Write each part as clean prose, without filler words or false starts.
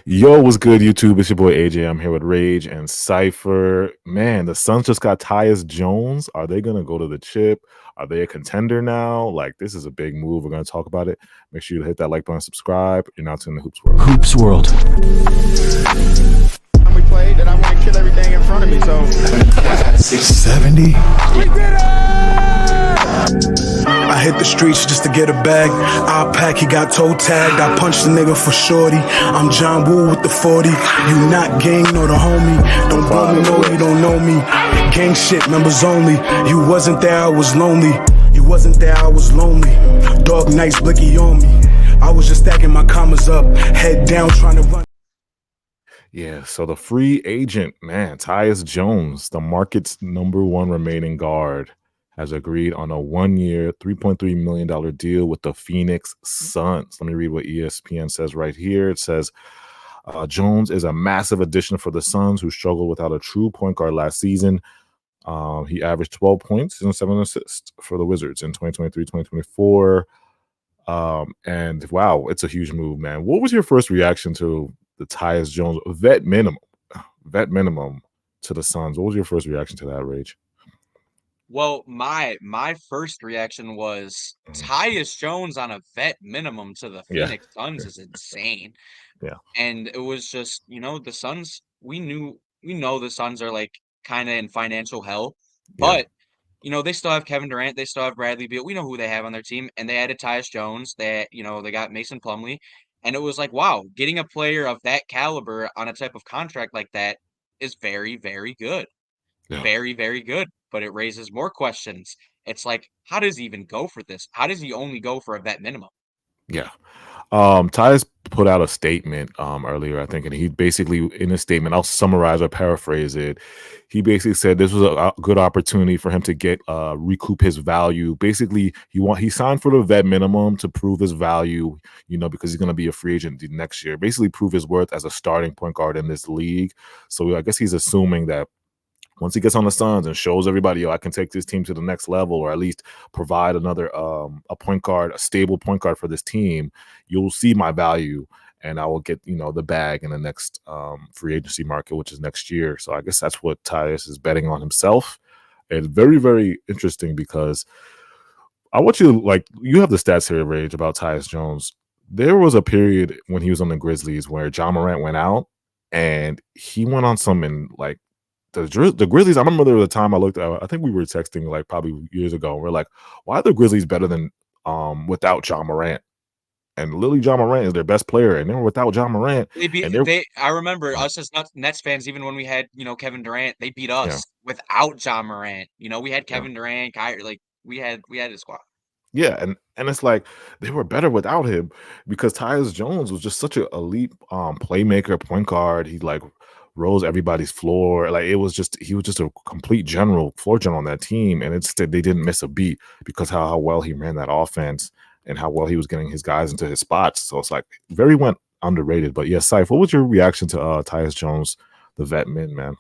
Yo, what's good, YouTube? It's your boy AJ. I'm here with Rage and Cypher. Man, the Suns just got Tyus Jones. Are they gonna go to the chip? Are they a contender now? Like, this is a big move. We're gonna talk about it. Make sure you hit that like button, subscribe. You're now tuning to Hoops World. Hoops World. We played that I want to kill everything in front of me. So 670. we did it! I hit the streets just to get a bag. I pack, he got toe tagged. I punched the nigga for shorty. I'm John Woo with the 40. You not gang or the homie. Don't bug me, no, you don't know me. Gang shit, members only. You wasn't there, I was lonely. You wasn't there, I was lonely. Dog nights, blicky on me. I was just stacking my commas up. Head down, trying to run. Yeah, so the free agent, man, Tyus Jones, the market's #1 remaining guard, has agreed on a 1-year, $3.3 million deal with the Phoenix Suns. Let me read what ESPN says right here. It says, Jones is a massive addition for the Suns, who struggled without a true point guard last season. He averaged 12 points and 7 assists for the Wizards in 2023-2024. And wow, it's a huge move, man. What was your first reaction to the Tyus Jones vet minimum to the Suns? What was your first reaction to that, Rage? Well, my first reaction was Tyus Jones on a vet minimum to the Phoenix Suns is insane. Yeah. And it was just, the Suns, we know the Suns are like kind of in financial hell, but they still have Kevin Durant, they still have Bradley Beal. We know who they have on their team, and they added Tyus Jones. They got Mason Plumlee, and it was like, wow, getting a player of that caliber on a type of contract like that is very, very good. Yeah. Very, very good. But it raises more questions. It's like, how does he even go for this? How does he only go for a vet minimum? Yeah. Tyus put out a statement earlier, I think, and he basically, in his statement, I'll summarize or paraphrase it. He basically said this was a good opportunity for him to get recoup his value. Basically, he signed for the vet minimum to prove his value, because he's going to be a free agent next year. Basically, prove his worth as a starting point guard in this league. So I guess he's assuming that once he gets on the Suns and shows everybody, I can take this team to the next level, or at least provide another a point guard, a stable point guard for this team, you'll see my value, and I will get the bag in the next free agency market, which is next year. So I guess that's what Tyus is betting on himself. It's very, very interesting because I want you you have the stats here, Rage, about Tyus Jones. There was a period when he was on the Grizzlies where John Morant went out, and he went on some the Grizzlies. I remember there was a time I looked at, I think we were texting probably years ago. We're like, why are the Grizzlies better than without John Morant? And literally John Morant is their best player, and then without John Morant, I remember us as Nets fans, even when we had Kevin Durant, they beat us without John Morant. We had Kevin Durant, Kyrie, we had a squad. Yeah, and it's like they were better without him because Tyus Jones was just such an elite playmaker, point guard. He rose everybody's floor. He was just a complete floor general on that team, and they didn't miss a beat because how well he ran that offense and how well he was getting his guys into his spots. So it's very went underrated. But yes, Syph, what was your reaction to Tyus Jones, the vet man?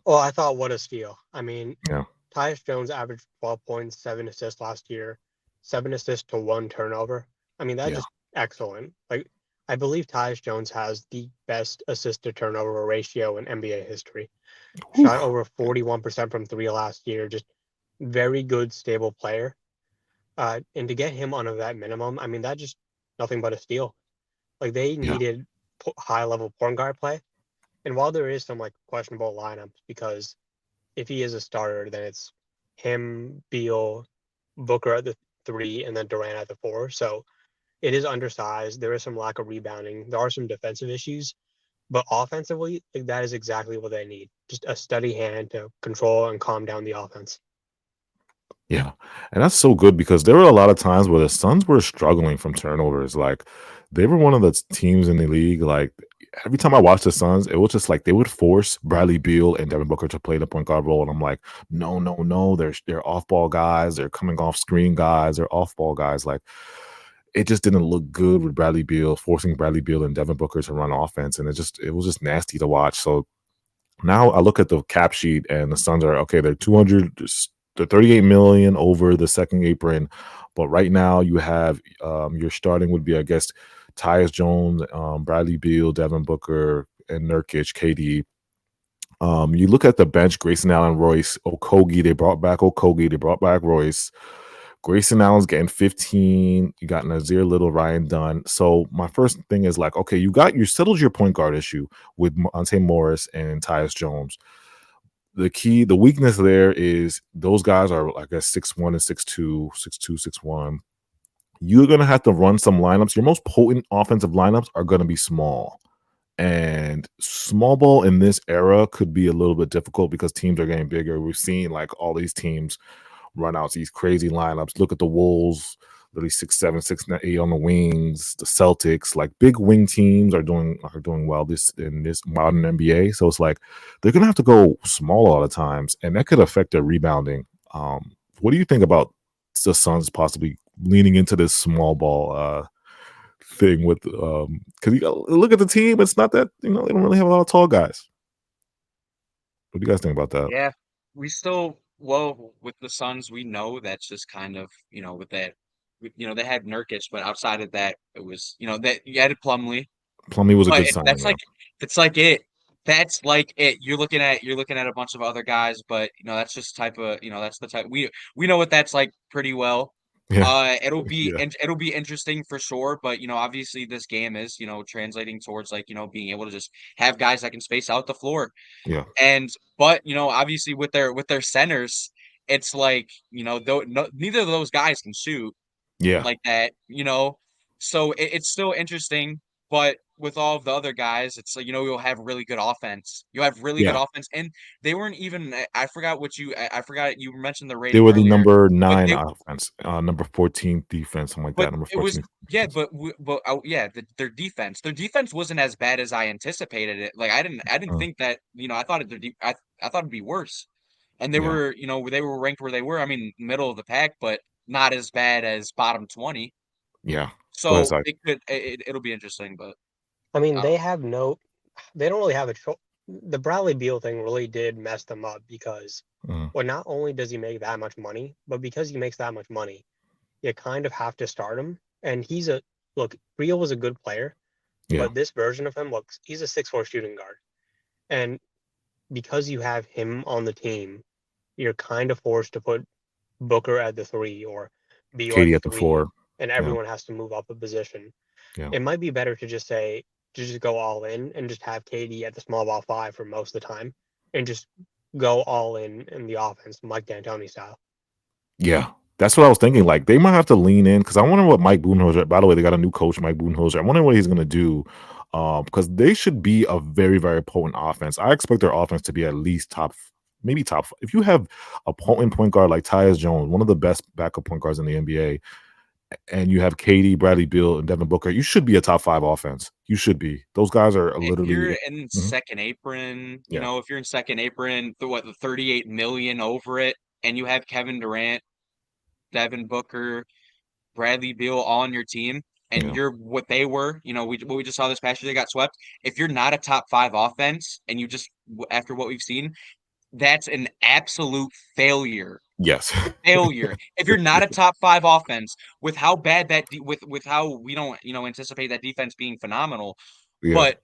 Well, I thought, what a steal. I mean, yeah. Tyus Jones averaged 12 points, 7 assists last year, 7 assists to 1 turnover. I mean, that's just excellent. I believe Tyus Jones has the best assist to turnover ratio in NBA history. Shot over 41% from 3 last year. Just very good, stable player. And to get him on a vet minimum, I mean, that's just nothing but a steal. They needed high-level point guard play. And while there is some questionable lineups, because if he is a starter, then it's him, Beal, Booker at the 3, and then Durant at the 4. So it is undersized. There is some lack of rebounding. There are some defensive issues, but offensively, that is exactly what they need. Just a steady hand to control and calm down the offense. Yeah, and that's so good because there were a lot of times where the Suns were struggling from turnovers. They were one of the teams in the league. Every time I watched the Suns, it was just they would force Bradley Beal and Devin Booker to play the point guard role, and I'm like, no, they're off ball guys, they're coming off screen guys, they're off ball guys. It just didn't look good with Bradley Beal, forcing Bradley Beal and Devin Booker to run offense, and it was just nasty to watch. So now I look at the cap sheet, and the Suns are okay. They're they're $38 million over the second apron, but right now you have your starting would be, I guess, Tyus Jones, Bradley Beal, Devin Booker, and Nurkic, KD. You look at the bench, Grayson Allen, Royce, Okogie. They brought back Okogie. They brought back Royce. Grayson Allen's getting 15. You got Nazir Little, Ryan Dunn. So my first thing is like, okay, you settled your point guard issue with Monte Morris and Tyus Jones. The weakness there is those guys are, I guess, 6'1" and 6'2", 6'2", 6'1". You're gonna have to run some lineups. Your most potent offensive lineups are gonna be small. And small ball in this era could be a little bit difficult because teams are getting bigger. We've seen like all these teams run out these crazy lineups. Look at the Wolves, really 6'7", 6'8" on the wings. The Celtics, like big wing teams, are doing well in this modern NBA. So it's like they're gonna have to go small all the times, and that could affect their rebounding. What do you think about the Suns possibly leaning into this small ball thing with because you got look at the team, it's not that they don't really have a lot of tall guys. What do you guys think about that? Yeah, with the Suns, we know that's just kind of, with that, they had Nurkic, but outside of that, it was, that you added Plumlee, Plumlee was a but good signing, that's yeah. like, it's like it. That's like it. You're looking at a bunch of other guys, but that's just type of, that's the type we know what that's like pretty well. Yeah. Yeah. It'll be interesting for sure, but obviously this game is, translating towards like, being able to just have guys that can space out the floor. Yeah. But obviously with their centers, it's like, neither of those guys can shoot Yeah. like that. So it's still interesting, but with all of the other guys, it's like, you'll have really good offense. You'll have really good Yeah. offense, and they weren't even. I forgot I forgot you mentioned the They rating were the earlier, number but 9 offense, number 14 defense, something like that, number it was 14 yeah, defense. yeah, their defense wasn't as bad as I anticipated it. Like I didn't Uh, think that. I thought it'd be worse, and they yeah. were they were ranked where they were. I mean, middle of the pack, but not as bad as bottom 20. Yeah. Go ahead, So Si. it'll be interesting, but I mean, uh, they don't really have a choice. The Bradley Beal thing really did mess them up because, Mhm. well, not only does he make that much money, but because he makes that much money, you kind of have to start him. And Beal was a good player, Yeah. but this version of him he's a 6'4" shooting guard. And because you have him on the team, you're kind of forced to put Booker at the 3 or Beal at Katie the at the 4. 3, and Yeah. everyone has to move up a position. Yeah. It might be better to just go all in and just have KD at the small ball 5 for most of the time and just go all in the offense, Mike D'Antoni style. Yeah. That's what I was thinking. Like they might have to lean in because I wonder what Mike Budenholzer. By the way, they got a new coach, Mike Budenholzer. I wonder what he's going to do because they should be a very, very potent offense. I expect their offense to be at least maybe top. If you have a potent point guard like Tyus Jones, one of the best backup point guards in the NBA, and you have KD, Bradley Beal, and Devin Booker, you should be a top 5 offense. You should be. Those guys are if you're literally. in Mhm. second apron, Yeah. if you're in second apron, the 38 million over it, and you have Kevin Durant, Devin Booker, Bradley Beal all on your team, and Yeah. you're what they were, what we just saw this past year, they got swept. If you're not a top 5 offense, and you just after what we've seen, that's an absolute failure. Yes. Failure. If you're not a top 5 offense, with how bad with how we don't, anticipate that defense being phenomenal, Yeah. but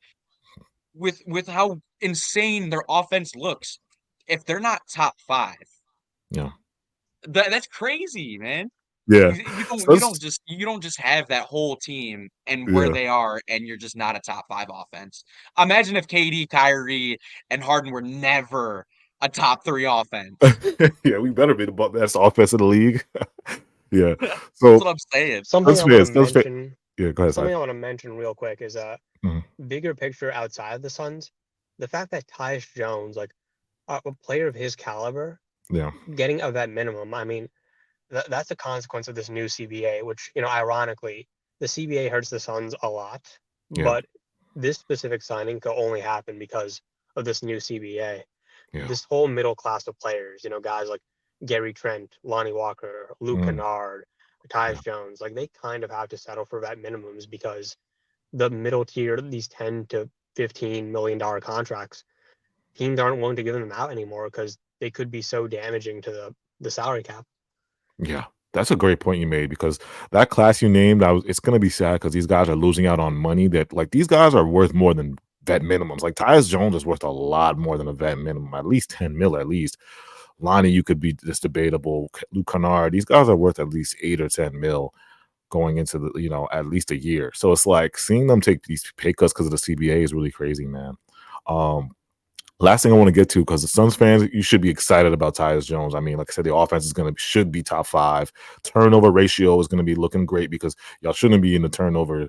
with how insane their offense looks, if they're not top 5, Yeah. that's crazy, man. Yeah. You don't So you it's, don't just you don't just have that whole team and where yeah. they are, and you're just not a top 5 offense. Imagine if KD, Kyrie, and Harden were never a top 3 offense. Yeah, we better be the best offense in the league. Yeah. That's So what I'm saying. Something that's I fair. want to That's fair. mention, Yeah, go ahead, Si. something I want to mention real quick is Mhm. bigger picture outside of the Suns. The fact that Tyus Jones, like a player of his caliber, Yeah. getting of that minimum. I mean, that's a consequence of this new CBA, which, ironically, the CBA hurts the Suns a lot, Yeah. but this specific signing could only happen because of this new CBA. Yeah. This whole middle class of players, guys like Gary Trent, Lonnie Walker, Luke Mm, Kennard, yeah. Tyus Jones, like they kind of have to settle for vet minimums because the middle tier, these 10 to $15 million contracts, teams aren't willing to give them out anymore because they could be so damaging to the salary cap. Yeah. That's a great point you made because that class you named, it's gonna be sad because these guys are losing out on money that like these guys are worth more than vet minimums. Like Tyus Jones is worth a lot more than a vet minimum, at least 10 mil at least. Lonnie, you could be just debatable. Luke Kennard, these guys are worth at least 8 or 10 mil going into the at least a year. So it's like seeing them take these pay cuts because of the CBA is really crazy, man. Um, Last thing I want to get to, because the Suns fans, you should be excited about Tyus Jones. I mean, like I said, the offense should be top 5. Turnover ratio is going to be looking great because y'all shouldn't be in the turnover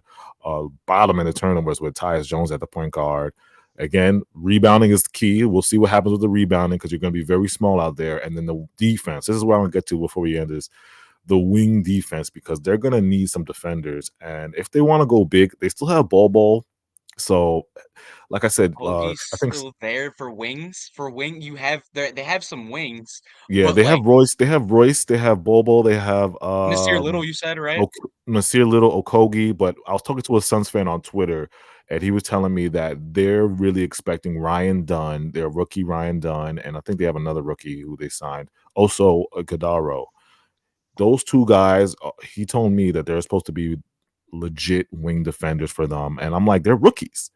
bottom in the turnovers with Tyus Jones at the point guard. Again, rebounding is the key. We'll see what happens with the rebounding because you're going to be very small out there. And then the defense. This is what I'm going to get to before we end this. The wing defense, because they're going to need some defenders. And if they want to go big, they still have Bol. So, like I said, Oh, he's I think still there for wings. For wing, they have some wings, yeah, but they have like Royce, they have Bobo, they have Nasir Little, you said, right? Nasir Little, Okogie. But I was talking to a Suns fan on Twitter, and he was telling me that they're really expecting Ryan Dunn, their rookie Ryan Dunn, and I think they have another rookie who they signed, also Gadaro. Those two guys, he told me that they're supposed to be legit wing defenders for them, and I'm like, they're rookies.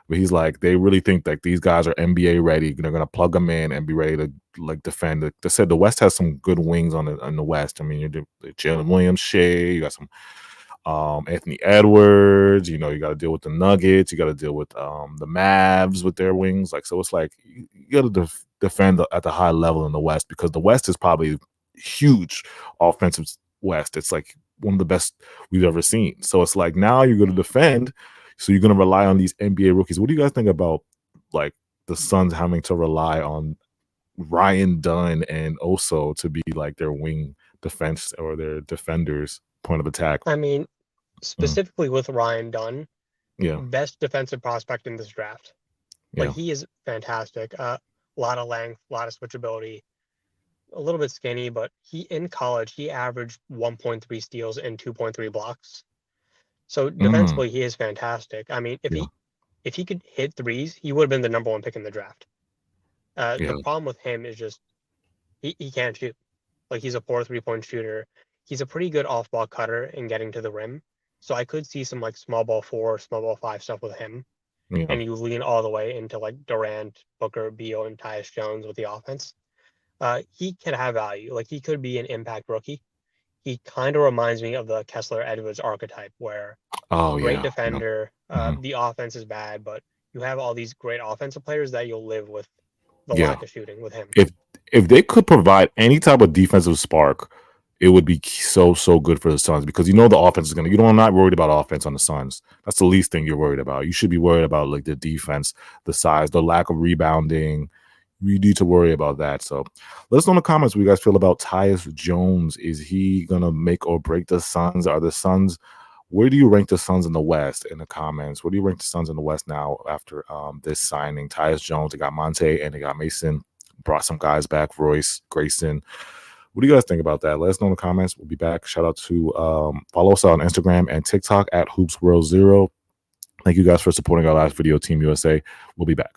But he's like, they really think that these guys are NBA ready. They're gonna plug them in and be ready to like defend. They said the West has some good wings on the West. I mean, you're Jalen Williams, Shea. You got some Anthony Edwards. You got to deal with the Nuggets. You got to deal with the Mavs with their wings. Like, so it's like you got to defend at the high level in the West because the West is probably huge offensive West. It's like one of the best we've ever seen. So it's like now you're going to defend. So you're going to rely on these NBA rookies. What do you guys think about like the Suns having to rely on Ryan Dunn and Oso to be like their wing defense or their defenders point of attack? I mean, Mhm. specifically with Ryan Dunn, Yeah, best defensive prospect in this draft. Like yeah. he is fantastic. A lot of length, a lot of switchability. A little bit skinny, but in college he averaged 1.3 steals and 2.3 blocks. So Mm, defensively he is fantastic. I mean, yeah, if he could hit threes, he would have been the number 1 pick in the draft. yeah. The problem with him is just he can't shoot. Like he's a poor 3-point shooter. He's a pretty good off ball cutter in getting to the rim. So I could see some like small ball 4, small ball 5 stuff with him. Yeah. And you lean all the way into like Durant, Booker, Beal, and Tyus Jones with the offense. He can have value. Like he could be an impact rookie. He kind of reminds me of the Kessler Edwards archetype, where Oh great yeah. Yeah. defender, Mhm. the offense is bad, but you have all these great offensive players that you'll live with the Yeah. lack of shooting with him. If they could provide any type of defensive spark, it would be so good for the Suns because the offense is gonna. I'm not worried about offense on the Suns. That's the least thing you're worried about. You should be worried about like the defense, the size, the lack of rebounding. You need to worry about that. So let us know in the comments what you guys feel about Tyus Jones. Is he gonna make or break the Suns? Are the Suns Where do you rank the Suns in the West in the comments? Where do you rank the Suns in the West now after this signing? Tyus Jones, they got Monte and they got Mason. Brought some guys back, Royce, Grayson. What do you guys think about that? Let us know in the comments. We'll be back. Shout out to follow us on Instagram and TikTok at HoopsWorld0. Thank you guys for supporting our last video, Team USA. We'll be back.